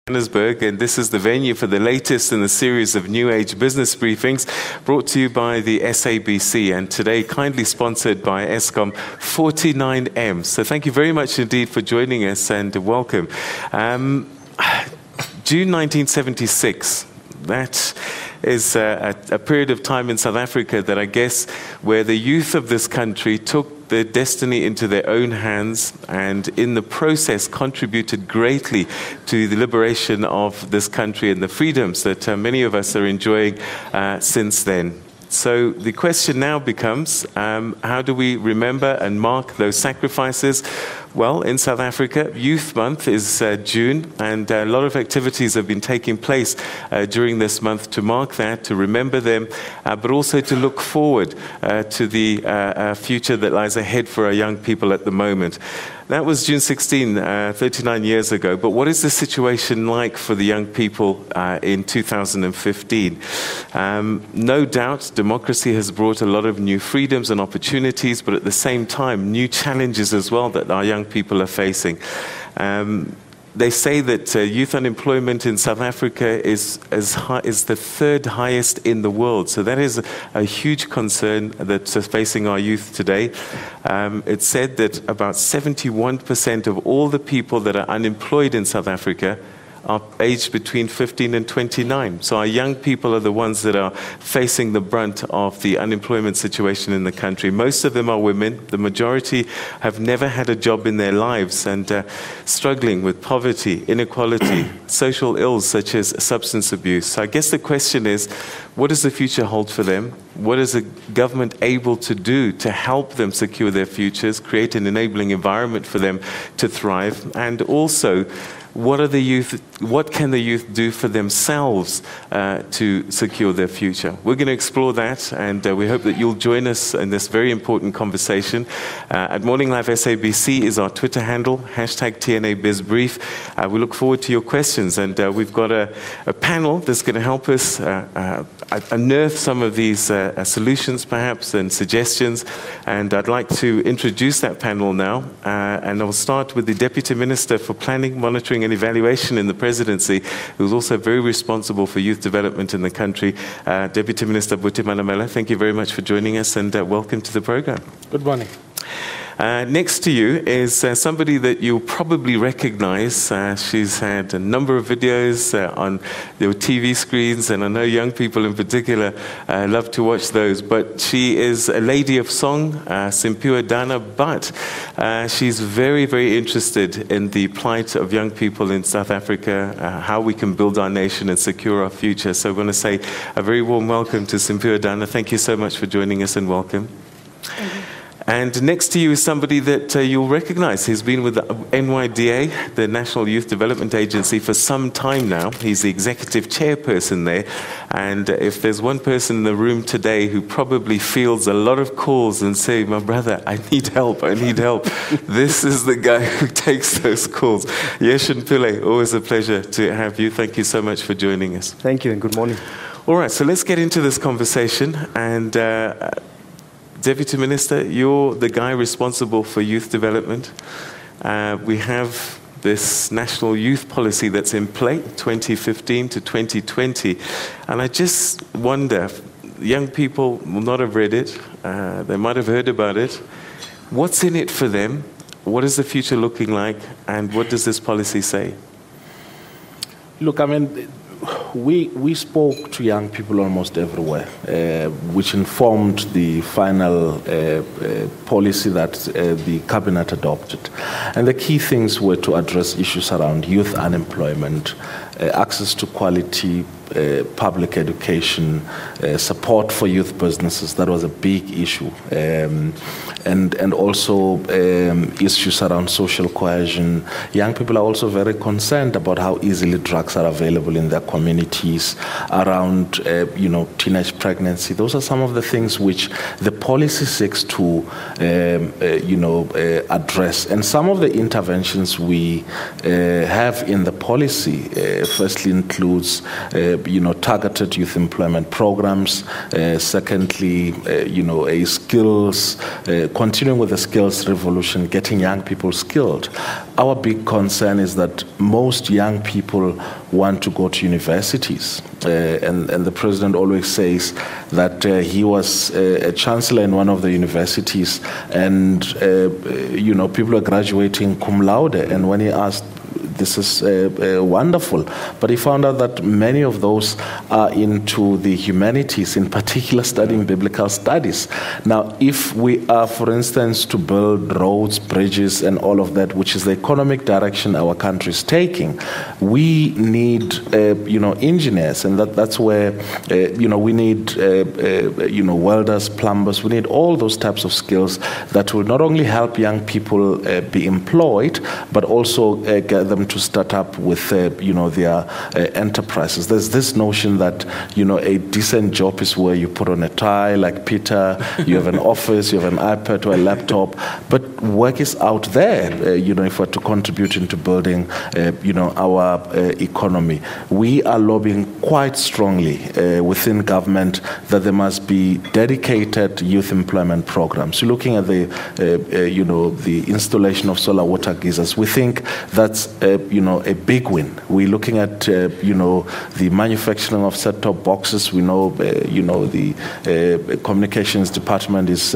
Johannesburg, and this is the venue for the latest in the series of New Age business briefings brought to you by the SABC, and today kindly sponsored by Eskom 49M. So thank you very much indeed for joining us and welcome. June 1976, that is a period of time in South Africa that I guess where the youth of this country took their destiny into their own hands and in the process contributed greatly to the liberation of this country and the freedoms that many of us are enjoying since then. So the question now becomes, how do we remember and mark those sacrifices? Well, in South Africa, Youth Month is June, and a lot of activities have been taking place during this month to mark that, to remember them, but also to look forward to the future that lies ahead for our young people at the moment. That was June 16, 39 years ago, but what is the situation like for the young people in 2015? No doubt, democracy has brought a lot of new freedoms and opportunities, but at the same time, new challenges as well that our young people are facing. They say that youth unemployment in South Africa is the third highest in the world. So that is a huge concern that's facing our youth today. It's said that about 71% of all the people that are unemployed in South Africa are aged between 15 and 29. So our young people are the ones that are facing the brunt of the unemployment situation in the country. Most of them are women. The majority have never had a job in their lives and struggling with poverty, inequality, social ills such as substance abuse. So I guess the question is, what does the future hold for them? What is the government able to do to help them secure their futures, create an enabling environment for them to thrive, and also what can the youth do for themselves to secure their future? We're going to explore that, and we hope that you'll join us in this very important conversation. At Morning Live SABC is our Twitter handle, #TNABizBrief. We look forward to your questions, and we've got a panel that's going to help us unearth some of these solutions perhaps and suggestions, and I'd like to introduce that panel now, and I'll start with the Deputy Minister for Planning, Monitoring and Evaluation in the Presidency, who's also very responsible for youth development in the country. Deputy Minister Buti Manamela, thank you very much for joining us, and welcome to the program. Good morning. Next to you is somebody that you'll probably recognize. She's had a number of videos on your TV screens, and I know young people in particular love to watch those. But she is a lady of song, Simphiwe Dana, but she's very, very interested in the plight of young people in South Africa, how we can build our nation and secure our future. So I want to say a very warm welcome to Simphiwe Dana. Thank you so much for joining us, and welcome. Thank you. And next to you is somebody that you'll recognize. He's been with the NYDA, the National Youth Development Agency, for some time now. He's the executive chairperson there. And if there's one person in the room today who probably fields a lot of calls and say, my brother, I need help, I need help, this is the guy who takes those calls. Yeshan Pillay, always a pleasure to have you. Thank you so much for joining us. Thank you, and good morning. All right, so let's get into this conversation. And Deputy Minister, you're the guy responsible for youth development. We have this national youth policy that's in play, 2015 to 2020. And I just wonder, young people will not have read it. They might have heard about it. What's in it for them? What is the future looking like? And what does this policy say? Look, I mean, we spoke to young people almost everywhere, which informed the final policy that the cabinet adopted. And the key things were to address issues around youth unemployment, access to quality public education, support for youth businesses. That was a big issue. And also issues around social cohesion. Young people are also very concerned about how easily drugs are available in their communities, around teenage pregnancy. Those are some of the things which the policy seeks to address. And some of the interventions we have in the policy firstly includes targeted youth employment programs. Secondly, a skills, continuing with the skills revolution, getting young people skilled. Our big concern is that most young people want to go to universities. And the president always says that he was a chancellor in one of the universities, and people are graduating cum laude. And when he asked, this is wonderful, but he found out that many of those are into the humanities, in particular studying biblical studies. Now, if we are, for instance, to build roads, bridges, and all of that, which is the economic direction our country is taking, we need, engineers, and that's where, we need, welders, plumbers. We need all those types of skills that will not only help young people be employed, but also get them to start up with, their enterprises. There's this notion that, a decent job is where you put on a tie, like Peter, you have an office, you have an iPad or a laptop, but work is out there, if we're to contribute into building, our economy. We are lobbying quite strongly within government that there must be dedicated youth employment programs. You're looking at the installation of solar water geysers. We think that's a big win. We're looking at, the manufacturing of set-top boxes. We know, the communications department is,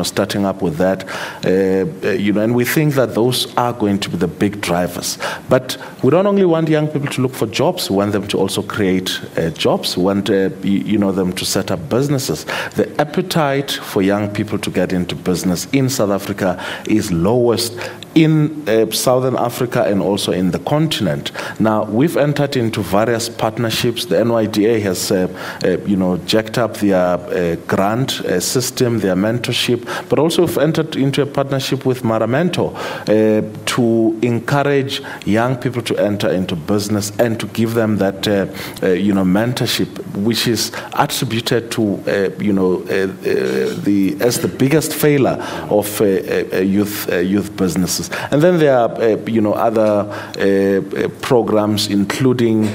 starting up with that. And we think that those are going to be the big drivers. But we don't only want young people to look for jobs. We want them to also create jobs. We want, them to set up businesses. The appetite for young people to get into business in South Africa is lowest in Southern Africa and also in the continent. Now, we've entered into various partnerships. The NYDA has, jacked up their grant system, their mentorship, but also we've entered into a partnership with Maramento to encourage young people to enter into business and to give them that, mentorship, which is attributed to, as the biggest failure of youth businesses. And then there are, other programs, including,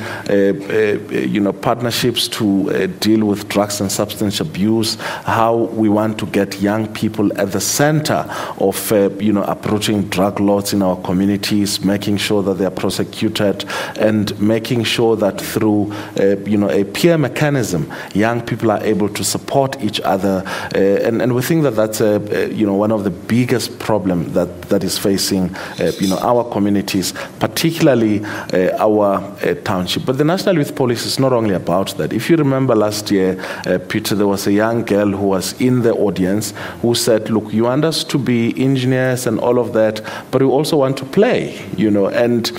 partnerships to deal with drugs and substance abuse, how we want to get young people at the center of, approaching drug lords in our communities, making sure that they are prosecuted, and making sure that through, a peer mechanism, young people are able to support each other. And we think that that's, one of the biggest problems that is facing, our communities, particularly our township. But the National Youth Policy is not only about that. If you remember last year, Peter, there was a young girl who was in the audience who said, look, you want us to be engineers and all of that, but we also want to play, and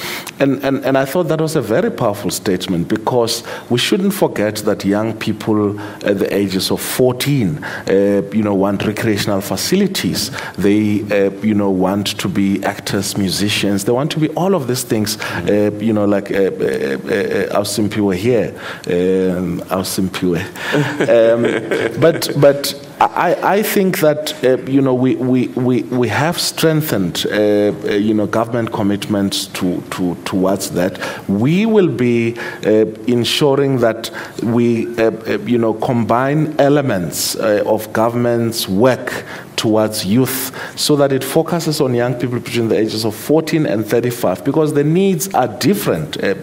I thought that was a very powerful statement, because we shouldn't forget that young people at the ages of 14, want recreational facilities. They, want to be actors, musicians. They want to be all of these things, like our Simpiwe here, but I think that we have strengthened government commitments towards that. We will be ensuring that we combine elements of government's work towards youth, so that it focuses on young people between the ages of 14 and 35, because the needs are different, in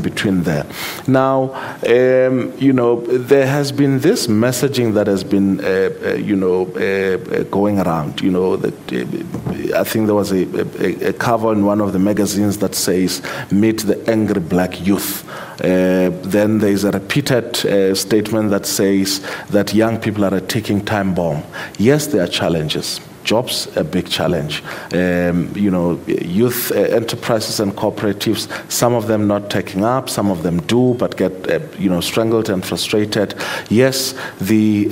between there. Now, there has been this messaging that has been, going around. That I think there was a cover in one of the magazines that says, "Meet the angry black youth." Then there is a repeated statement that says that young people are a ticking time bomb. Yes, there are challenges. Jobs, a big challenge. Youth enterprises and cooperatives, some of them not taking up, some of them do, but get, strangled and frustrated. Yes, the,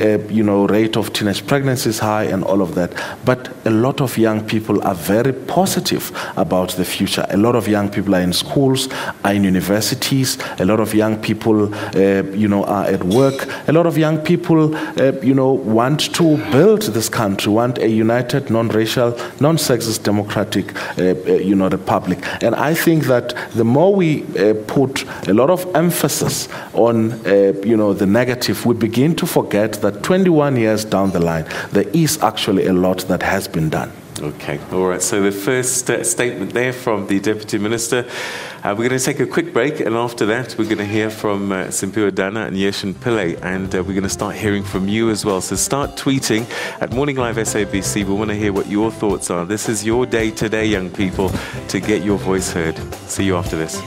rate of teenage pregnancy is high and all of that. But a lot of young people are very positive about the future. A lot of young people are in schools, are in universities. A lot of young people, are at work. A lot of young people, want to build this country, want a united united, non-racial, non-sexist democratic republic. And I think that the more we put a lot of emphasis on the negative, we begin to forget that 21 years down the line, there is actually a lot that has been done. Okay, all right. So the first statement there from the Deputy Minister. We're going to take a quick break, and after that we're going to hear from Simpiwe Dana and Yeshin Pillay, and we're going to start hearing from you as well. So start tweeting at Morning Live SABC. We want to hear what your thoughts are. This is your day today, young people, to get your voice heard. See you after this.